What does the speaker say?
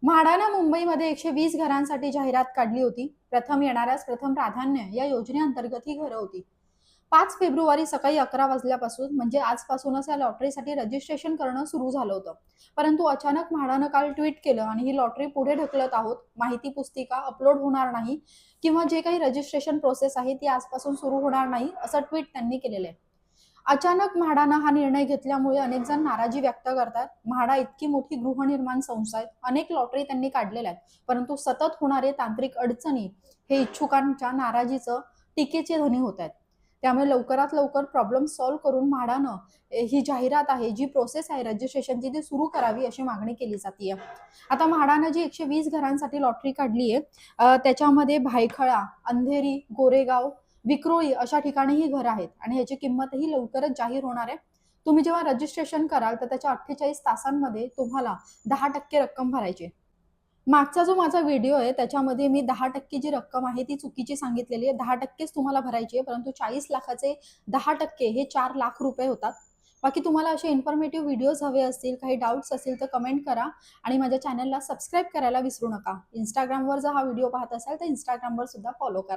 म्हाडानं मुंबईमध्ये 120 घरांसाठी जाहिरात काढली होती. प्रथम येणाऱ्यास प्रथम प्राधान्य या योजनेअंतर्गत ही घरं होती. 5 फेब्रुवारी सकाळी 11 वाजल्यापासून म्हणजे आजपासूनच या लॉटरीसाठी रजिस्ट्रेशन करणं सुरू झालं होतं. परंतु अचानक म्हाडानं काल ट्विट केलं आणि ही लॉटरी पुढे ढकलत आहोत. माहिती पुस्तिका अपलोड होणार नाही किंवा जे काही रजिस्ट्रेशन प्रोसेस आहे ती आजपासून सुरू होणार नाही असं ट्विट त्यांनी केलेलं आहे. अचानक म्हाडानं हा निर्णय घेतल्यामुळे अनेक जण नाराजी व्यक्त करतात. म्हाडा इतकी मोठी गृहनिर्माण संस्था आहे, अनेक लॉटरी त्यांनी काढलेल्या आहेत, परंतु सतत होणारे तांत्रिक अडचणी हे इच्छुकांच्या नाराजीचं टीकेचे धनी होत आहेत. त्यामुळे लवकरात लवकर प्रॉब्लेम सॉल्व्ह करून म्हाडानं ही जाहिरात आहे, जी प्रोसेस आहे रजिस्ट्रेशनची ती सुरू करावी अशी मागणी केली जाते. आता म्हाडानं जी 120 घरांसाठी लॉटरी काढली आहे, त्याच्यामध्ये भायखळा, अंधेरी, गोरेगाव, विक्रोळी अशा ठिकाणी ही घरं आहेत आणि याची किंमतही लवकरच जाहीर होणार आहे. तुम्ही जेव्हा रजिस्ट्रेशन कराल तर त्याच्या 48 तासांमध्ये तुम्हाला 10% रक्कम भरायची. मागचा जो माझा व्हिडिओ आहे त्याच्यामध्ये मी 10% जी रक्कम आहे ती चुकीची सांगितलेली आहे. 10%च तुम्हाला भरायची आहे, परंतु 40 लाखाचे 10% हे 4 लाख रुपये होतात. बाकी तुम्हाला असे इन्फॉर्मेटिव्ह व्हिडिओज हवे असतील, काही डाउट्स असतील तर कमेंट करा आणि माझ्या चॅनलला सबस्क्राईब करायला विसरू नका. Instagramवर जर हा व्हिडिओ पाहत असाल तर Instagramवर सुद्धा फॉलो करा.